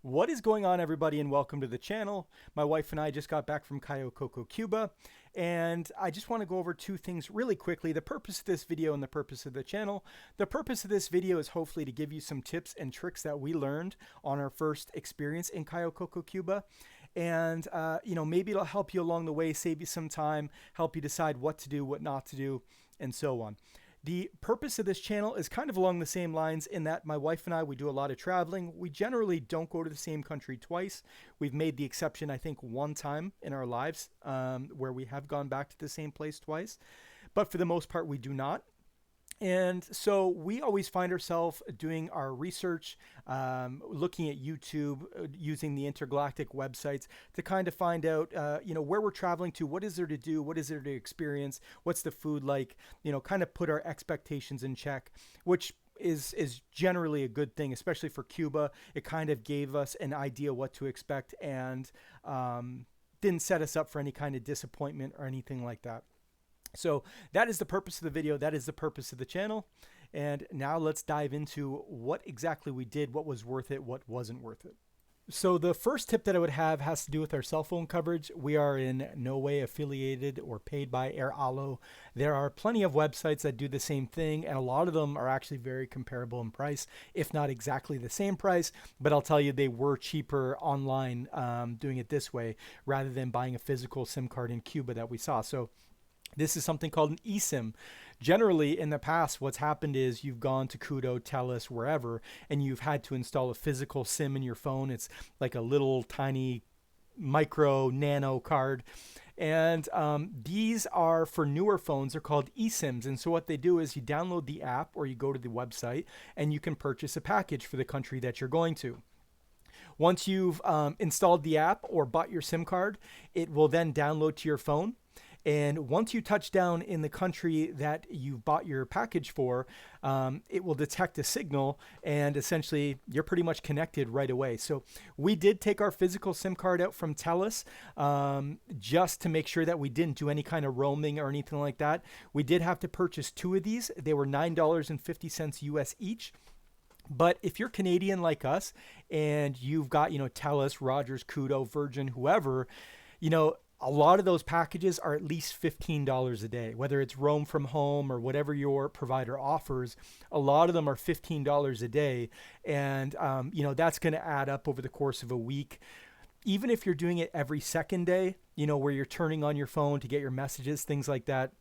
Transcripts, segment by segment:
What is going on, everybody, and welcome to the channel. My wife and I just got back from Cayo Coco Cuba, and I just want to go over two things really quickly. The purpose of this video and the purpose of the channel. The purpose of this video is hopefully to give you some tips and tricks that we learned on our first experience in Cayo Coco Cuba. And, maybe it'll help you along the way, save you some time, help you decide what to do, what not to do, and so on. The purpose of this channel is kind of along the same lines in that my wife and I, we do a lot of traveling. We generally don't go to the same country twice. We've made the exception, I think, one time in our lives where we have gone back to the same place twice. But for the most part, we do not. And so we always find ourselves doing our research, looking at YouTube, using the intergalactic websites to kind of find out, where we're traveling to, what is there to do, what is there to experience, what's the food like, kind of put our expectations in check, which is generally a good thing, especially for Cuba. It kind of gave us an idea what to expect and didn't set us up for any kind of disappointment or anything like that. So that is the purpose of the video. That is the purpose of the channel. And now let's dive into what exactly we did, what was worth it, what wasn't worth it. So the first tip that I would have has to do with our cell phone coverage. We are in no way affiliated or paid by AirAllo. There are plenty of websites that do the same thing, and a lot of them are actually very comparable in price, if not exactly the same price. But I'll tell you, they were cheaper online doing it this way rather than buying a physical SIM card in Cuba that we saw. So this is something called an eSIM. Generally, in the past, what's happened is you've gone to Kudo, TELUS, wherever, and you've had to install a physical SIM in your phone. It's like a little tiny micro nano card. And these are for newer phones. They're called eSIMs. And so what they do is you download the app or you go to the website and you can purchase a package for the country that you're going to. Once you've installed the app or bought your SIM card, it will then download to your phone. And once you touch down in the country that you bought your package for, it will detect a signal and essentially you're pretty much connected right away. So we did take our physical SIM card out from TELUS just to make sure that we didn't do any kind of roaming or anything like that. We did have to purchase two of these. They were $9.50 US each. But if you're Canadian like us and you've got, TELUS, Rogers, Kudo, Virgin, whoever, a lot of those packages are at least $15 a day, whether it's roam from home or whatever your provider offers. A lot of them are $15 a day. And, that's going to add up over the course of a week. Even if you're doing it every second day, where you're turning on your phone to get your messages, things like that,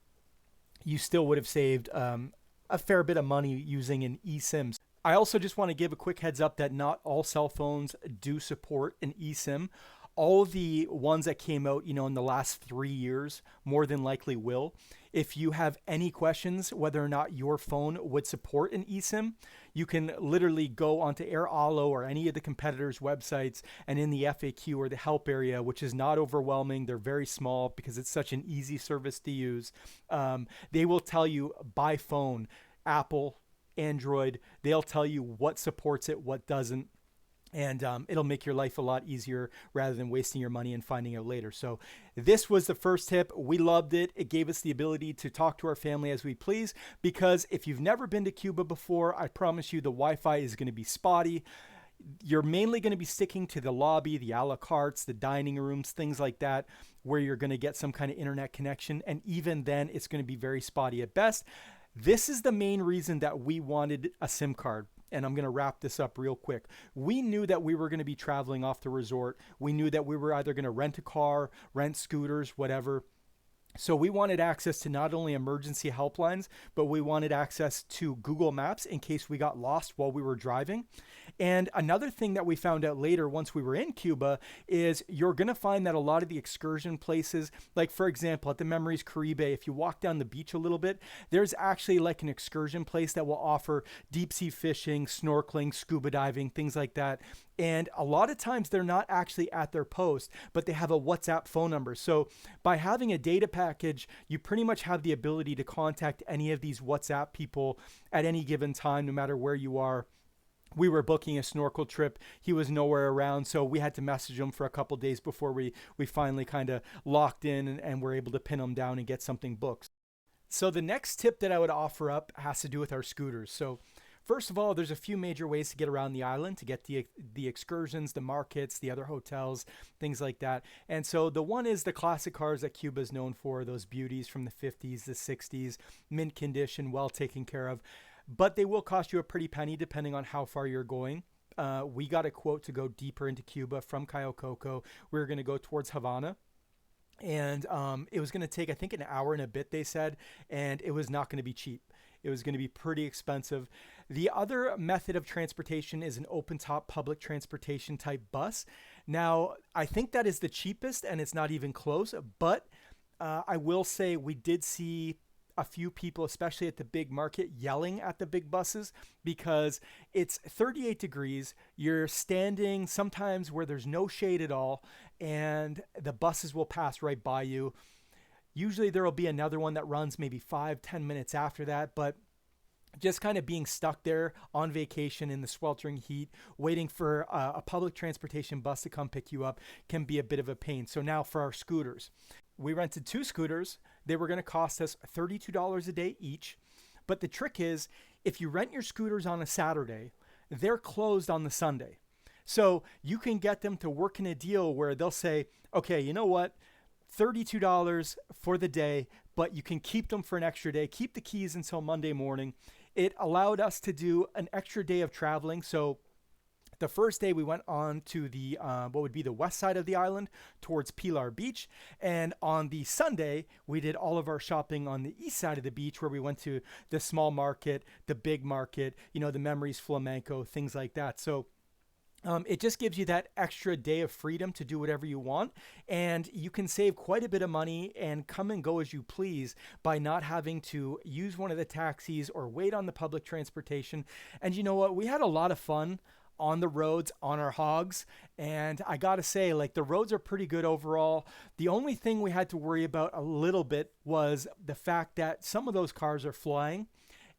you still would have saved a fair bit of money using an eSIM. I also just want to give a quick heads up that not all cell phones do support an eSIM. All of the ones that came out, in the last 3 years, more than likely will. If you have any questions whether or not your phone would support an eSIM, you can literally go onto AirAllo or any of the competitors' websites, and in the FAQ or the help area, which is not overwhelming, they're very small because it's such an easy service to use. They will tell you by phone, Apple, Android, they'll tell you what supports it, what doesn't. And it'll make your life a lot easier rather than wasting your money and finding out later. So this was the first tip. We loved it. It gave us the ability to talk to our family as we please, because if you've never been to Cuba before, I promise you the Wi-Fi is going to be spotty. You're mainly going to be sticking to the lobby, the a la cartes, the dining rooms, things like that, where you're going to get some kind of internet connection. And even then, it's going to be very spotty at best. This is the main reason that we wanted a SIM card. And I'm going to wrap this up real quick. We knew that we were going to be traveling off the resort. We knew that we were either going to rent a car, rent scooters, whatever. So we wanted access to not only emergency helplines, but we wanted access to Google Maps in case we got lost while we were driving. And another thing that we found out later once we were in Cuba is you're going to find that a lot of the excursion places, like for example, at the Memories Caribe, if you walk down the beach a little bit, there's actually like an excursion place that will offer deep sea fishing, snorkeling, scuba diving, things like that. And a lot of times they're not actually at their post, but they have a WhatsApp phone number. So by having a data package, you pretty much have the ability to contact any of these WhatsApp people at any given time, no matter where you are. We were booking a snorkel trip. He was nowhere around, so we had to message him for a couple days before we finally kind of locked in and were able to pin him down and get something booked. So the next tip that I would offer up has to do with our scooters. So First of all, there's a few major ways to get around the island to get the excursions, the markets, the other hotels, things like that. And so the one is the classic cars that Cuba is known for, those beauties from the 50s, the 60s, mint condition, well taken care of. But they will cost you a pretty penny depending on how far you're going. We got a quote to go deeper into Cuba from Cayo Coco. We were going to go towards Havana. And it was going to take, I think, an hour and a bit, they said, and it was not going to be cheap. It was going to be pretty expensive. The other method of transportation is an open-top public transportation type bus. Now, I think that is the cheapest, and it's not even close. But I will say we did see a few people, especially at the big market, yelling at the big buses because it's 38 degrees. You're standing sometimes where there's no shade at all, and the buses will pass right by you. Usually there will be another one that runs maybe 5-10 minutes after that, but just kind of being stuck there on vacation in the sweltering heat, waiting for a public transportation bus to come pick you up can be a bit of a pain. So now for our scooters. We rented 2 scooters. They were going to cost us $32 a day each. But the trick is, if you rent your scooters on a Saturday, they're closed on the Sunday. So you can get them to work in a deal where they'll say, okay, you know what? $32 for the day, but you can keep them for an extra day. Keep the keys until Monday morning. It allowed us to do an extra day of traveling. So the first day we went on to the what would be the west side of the island towards Pilar Beach. And on the Sunday, we did all of our shopping on the east side of the beach where we went to the small market, the big market, you know, the Memories Flamenco, things like that. So it just gives you that extra day of freedom to do whatever you want, and you can save quite a bit of money and come and go as you please by not having to use one of the taxis or wait on the public transportation. And you know what? We had a lot of fun on the roads, on our hogs, and I gotta say, like, the roads are pretty good overall. The only thing we had to worry about a little bit was the fact that some of those cars are flying,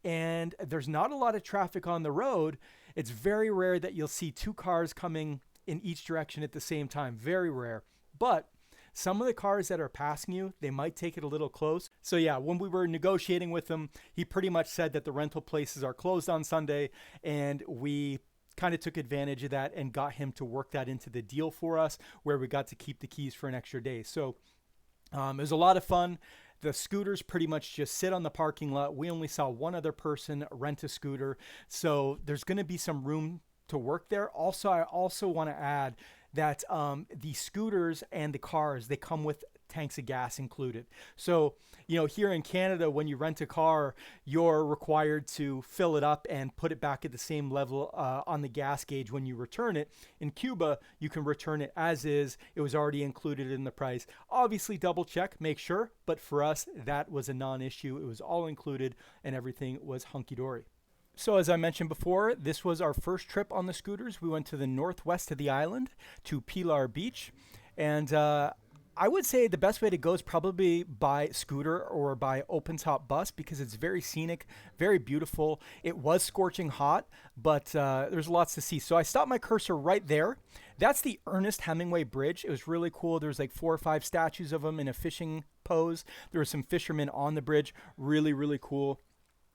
and there's not a lot of traffic on the road. It's very rare that you'll see 2 cars coming in each direction at the same time. Very rare. But some of the cars that are passing you, they might take it a little close. So yeah, when we were negotiating with him, he pretty much said that the rental places are closed on Sunday, and we kind of took advantage of that and got him to work that into the deal for us, where we got to keep the keys for an extra day. So it was a lot of fun. The scooters pretty much just sit on the parking lot. We only saw one other person rent a scooter. So there's going to be some room to work there. Also, I also want to add that the scooters and the cars, they come with tanks of gas included. So, you know, here in Canada, when you rent a car, you're required to fill it up and put it back at the same level on the gas gauge when you return it. In Cuba, you can return it as is. It was already included in the price. Obviously, double check, make sure. But for us, that was a non-issue. It was all included and everything was hunky-dory. So as I mentioned before, this was our first trip on the scooters. We went to the northwest of the island to Pilar Beach. And I would say the best way to go is probably by scooter or by open top bus because it's very scenic, very beautiful. It was scorching hot, but there's lots to see. So I stopped my cursor right there. That's the Ernest Hemingway Bridge. It was really cool. There's like 4 or 5 statues of him in a fishing pose. There were some fishermen on the bridge. Really, really cool.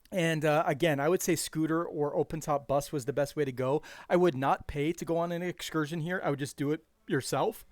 And again, I would say scooter or open top bus was the best way to go. I would not pay to go on an excursion here. I would just do it yourself.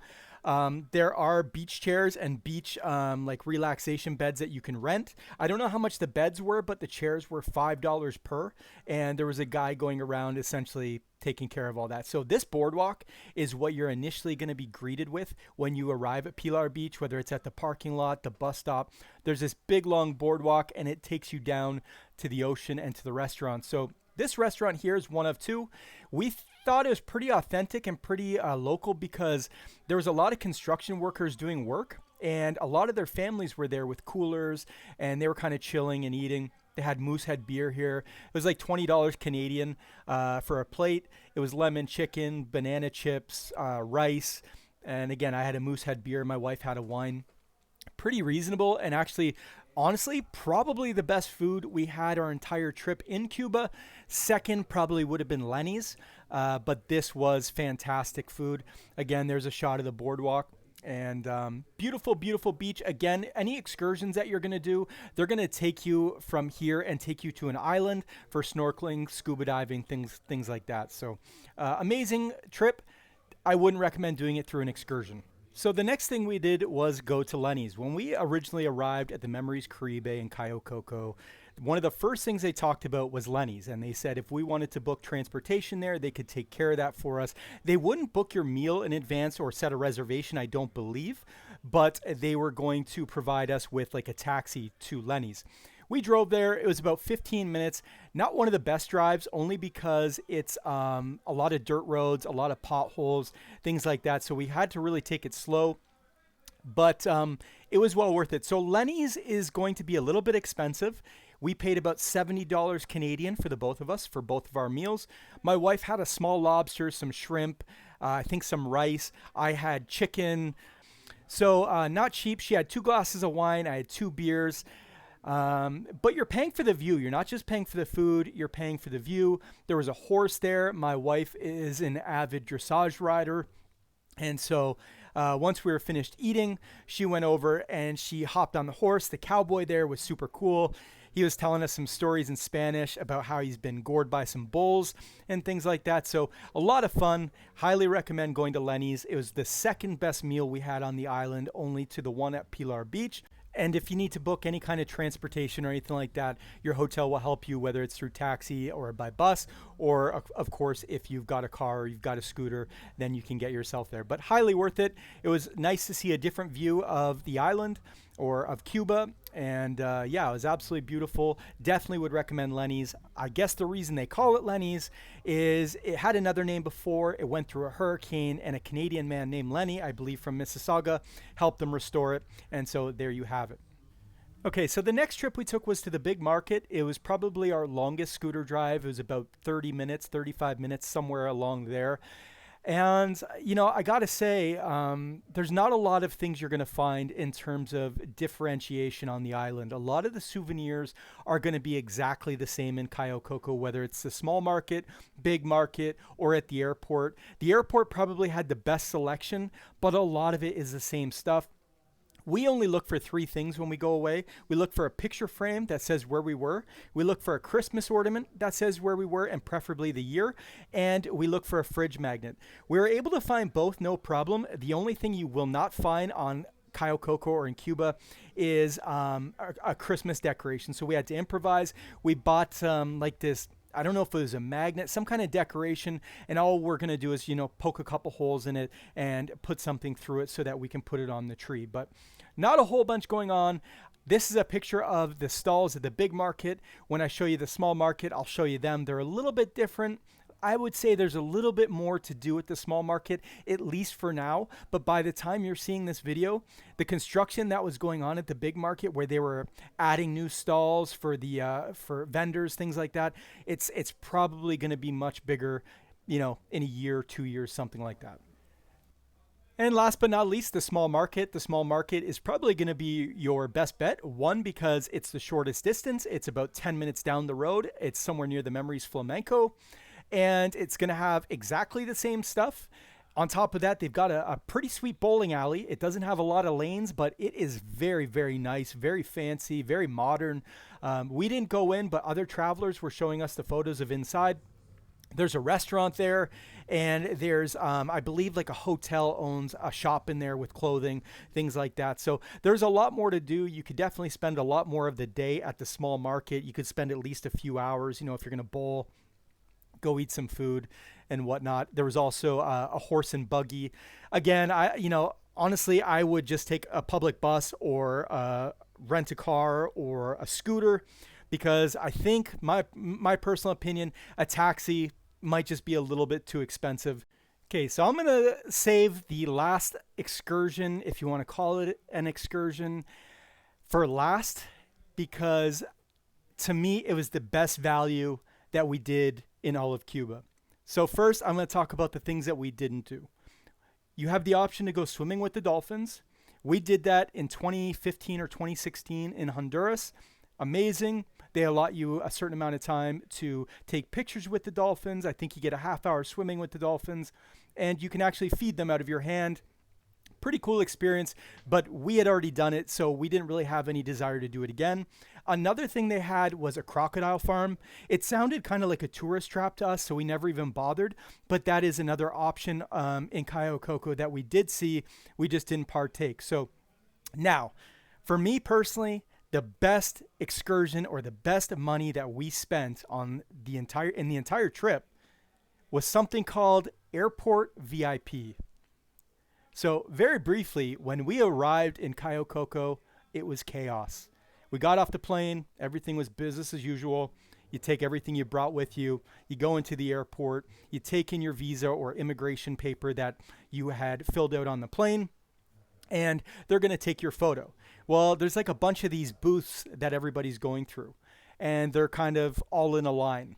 There are beach chairs and beach like relaxation beds that you can rent. I don't know how much the beds were, but the chairs were $5 per. And there was a guy going around essentially taking care of all that. So this boardwalk is what you're initially going to be greeted with when you arrive at Pilar Beach, whether it's at the parking lot, the bus stop. There's this big long boardwalk and it takes you down to the ocean and to the restaurant. So this restaurant here is one of 2. We thought it was pretty authentic and pretty local because there was a lot of construction workers doing work and a lot of their families were there with coolers and they were kind of chilling and eating. They had Moosehead beer here. It was like $20 Canadian for a plate. It was lemon chicken, banana chips, rice. And again, I had a Moosehead beer. My wife had a wine. Pretty reasonable and actually, honestly, probably the best food we had our entire trip in Cuba. Second probably would have been Lenny's, but this was fantastic food. Again, there's a shot of the boardwalk. And beautiful, beautiful beach. Again, any excursions that you're going to do, they're going to take you from here and take you to an island for snorkeling, scuba diving, things like that. So amazing trip. I wouldn't recommend doing it through an excursion. So the next thing we did was go to Lenny's. When we originally arrived at the Memories Caribe in Cayo Coco, one of the first things they talked about was Lenny's, and they said if we wanted to book transportation there, they could take care of that for us. They wouldn't book your meal in advance or set a reservation, I don't believe, but they were going to provide us with like a taxi to Lenny's. We drove there. It was about 15 minutes. Not one of the best drives, only because it's a lot of dirt roads, a lot of potholes, things like that. So we had to really take it slow. But it was well worth it. So Lenny's is going to be a little bit expensive. We paid about $70 Canadian for the both of us, for both of our meals. My wife had a small lobster, some shrimp, I think some rice. I had chicken. So not cheap. She had 2 glasses of wine. I had 2 beers. But you're paying for the view. You're not just paying for the food, you're paying for the view. There was a horse there. My wife is an avid dressage rider. And so once we were finished eating, she went over and she hopped on the horse. The cowboy there was super cool. He was telling us some stories in Spanish about how he's been gored by some bulls and things like that. So a lot of fun. Highly recommend going to Lenny's. It was the second best meal we had on the island, only to the one at Pilar Beach. And if you need to book any kind of transportation or anything like that, your hotel will help you, whether it's through taxi or by bus, or of course, if you've got a car or you've got a scooter, then you can get yourself there. But highly worth it. It was nice to see a different view of the island or of Cuba. And yeah, it was absolutely beautiful. Definitely would recommend Lenny's. I guess the reason they call it Lenny's is it had another name before. It went through a hurricane, and a Canadian man named Lenny, I believe from Mississauga, helped them restore it. And so there you have it. Okay, so the next trip we took was to the big market. It was probably our longest scooter drive. It was about 30 minutes, 35 minutes, somewhere along there. And, you know, I got to say, there's not a lot of things you're going to find in terms of differentiation on the island. A lot of the souvenirs are going to be exactly the same in Cayo Coco, whether it's the small market, big market, or at the airport. The airport probably had the best selection, but a lot of it is the same stuff. We only look for 3 things when we go away. We look for a picture frame that says where we were. We look for a Christmas ornament that says where we were and preferably the year. And we look for a fridge magnet. We were able to find both, no problem. The only thing you will not find on Cayo Coco or in Cuba is a Christmas decoration. So we had to improvise. We bought like this, I don't know if it was a magnet, some kind of decoration, and all we're going to do is, you know, poke a couple holes in it and put something through it so that we can put it on the tree. But not a whole bunch going on. This is a picture of the stalls at the big market. When I show you the small market, I'll show you them. They're a little bit different. I would say there's a little bit more to do at the small market, at least for now. But by the time you're seeing this video, the construction that was going on at the big market, where they were adding new stalls for the for vendors, things like that, it's probably going to be much bigger, you know, in a year, 2 years, something like that. And last but not least, the small market. The small market is probably going to be your best bet. One, because it's the shortest distance. It's about 10 minutes down the road. It's somewhere near the Memories Flamenco. And it's going to have exactly the same stuff. On top of that, they've got a pretty sweet bowling alley. It doesn't have a lot of lanes, but it is very, very nice, very fancy, very modern. We didn't go in, but other travelers were showing us the photos of inside. There's a restaurant there, and there's, I believe, like a hotel owns a shop in there with clothing, things like that. So there's a lot more to do. You could definitely spend a lot more of the day at the small market. You could spend at least a few hours, you know, if you're going to bowl, go eat some food and whatnot. There was also a horse and buggy. Again, honestly, I would just take a public bus or rent a car or a scooter, because I think my personal opinion, a taxi might just be a little bit too expensive. Okay, so I'm going to save the last excursion, if you want to call it an excursion, for last, because to me, it was the best value that we did in all of Cuba. So first, I'm going to talk about the things that we didn't do. You have the option to go swimming with the dolphins. We did that in 2015 or 2016 in Honduras. Amazing. They allot you a certain amount of time to take pictures with the dolphins. I think you get a half hour swimming with the dolphins, and you can actually feed them out of your hand. pretty cool experience, but we had already done it, so we didn't really have any desire to do it again. Another thing they had was a crocodile farm. It sounded kind of like a tourist trap to us, so we never even bothered, but that is another option in Cayo Coco that we did see. We just didn't partake. So now, for me personally, the best excursion or the best money that we spent on the entire trip was something called Airport VIP. So very briefly, when we arrived in Cayo Coco, it was chaos. We got off the plane, everything was business as usual. You take everything you brought with you, you go into the airport, you take in your visa or immigration paper that you had filled out on the plane, and they're going to take your photo. Well, there's like a bunch of these booths that everybody's going through, and they're kind of all in a line.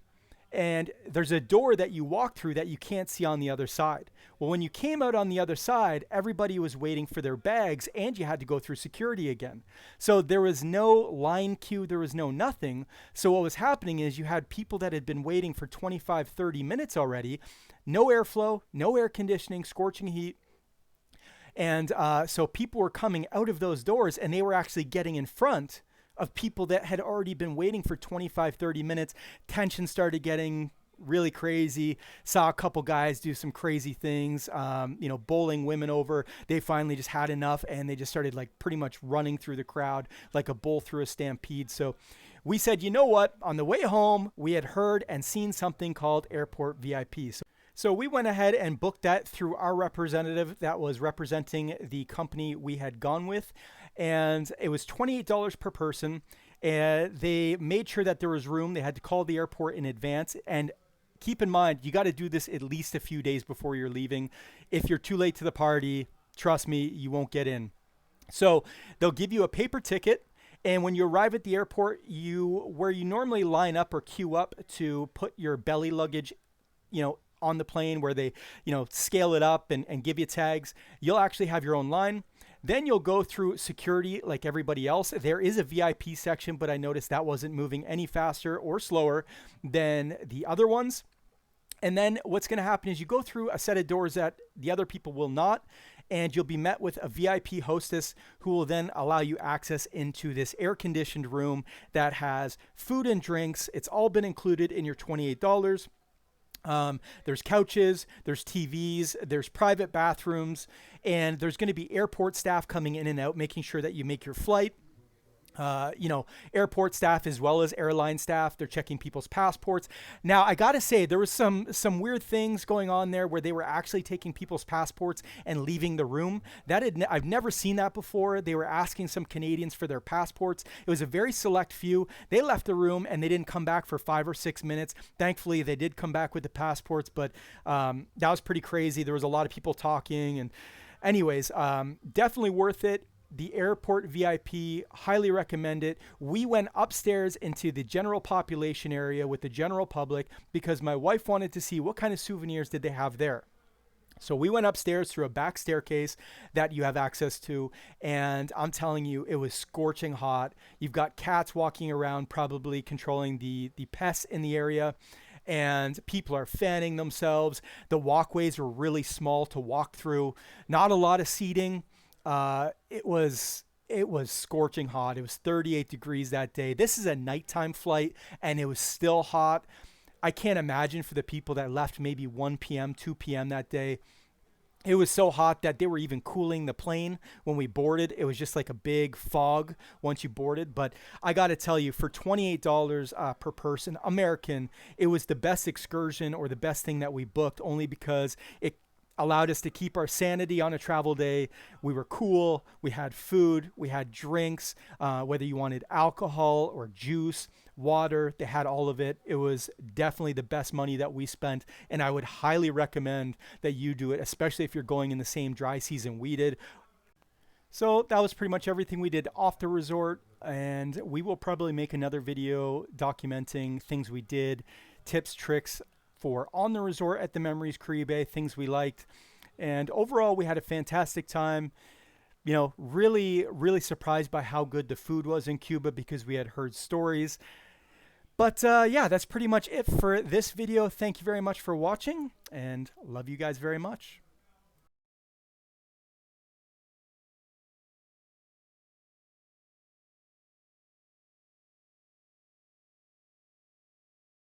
And there's a door that you walk through that you can't see on the other side. Well, when you came out on the other side, everybody was waiting for their bags, and you had to go through security again. So there was no line queue, there was no nothing. So what was happening is you had people that had been waiting for 25, 30 minutes already, no airflow, no air conditioning, scorching heat. And so people were coming out of those doors, and they were actually getting in front of people that had already been waiting for 25, 30 minutes. Tension started getting really crazy. Saw a couple guys do some crazy things, bowling women over. They finally just had enough, and they just started like pretty much running through the crowd like a bull through a stampede. So we said, you know what? On the way home, we had heard and seen something called Airport VIP. So we went ahead and booked that through our representative that was representing the company we had gone with. And it was $28 per person. And they made sure that there was room. They had to call the airport in advance. And keep in mind, you got to do this at least a few days before you're leaving. If you're too late to the party, trust me, you won't get in. So they'll give you a paper ticket. And when you arrive at the airport, where you normally line up or queue up to put your belly luggage, on the plane, where they, scale it up and give you tags, you'll actually have your own line. Then you'll go through security like everybody else. There is a VIP section, but I noticed that wasn't moving any faster or slower than the other ones. And then what's going to happen is you go through a set of doors that the other people will not, and you'll be met with a VIP hostess who will then allow you access into this air-conditioned room that has food and drinks. It's all been included in your $28. There's couches, there's TVs, there's private bathrooms, and there's going to be airport staff coming in and out, making sure that you make your flight. Airport staff as well as airline staff. They're checking people's passports. Now, I got to say, there was some weird things going on there where they were actually taking people's passports and leaving the room. I've never seen that before. They were asking some Canadians for their passports. It was a very select few. They left the room and they didn't come back for 5 or 6 minutes. Thankfully, they did come back with the passports, but that was pretty crazy. There was a lot of people talking, and anyways, definitely worth it. The Airport VIP, highly recommend it. We went upstairs into the general population area with the general public because my wife wanted to see what kind of souvenirs did they have there. So we went upstairs through a back staircase that you have access to, and I'm telling you, it was scorching hot. You've got cats walking around, probably controlling the pests in the area, and people are fanning themselves. The walkways were really small to walk through. Not a lot of seating. It was scorching hot. It was 38 degrees that day. This is a nighttime flight, and it was still hot. I can't imagine for the people that left maybe 1 p.m., 2 p.m. that day. It was so hot that they were even cooling the plane when we boarded. It was just like a big fog once you boarded. But I got to tell you, for $28 per person, American, it was the best excursion or the best thing that we booked, only because it allowed us to keep our sanity on a travel day. We were cool. We had food. We had drinks, whether you wanted alcohol or juice, water, they had all of it. It was definitely the best money that we spent, and I would highly recommend that you do it, especially if you're going in the same dry season we did. So that was pretty much everything we did off the resort, and we will probably make another video documenting things we did, tips, tricks for on the resort at the Memories Caribe, things we liked. And overall, we had a fantastic time. Really, really surprised by how good the food was in Cuba because we had heard stories. But yeah, that's pretty much it for this video. Thank you very much for watching, and love you guys very much.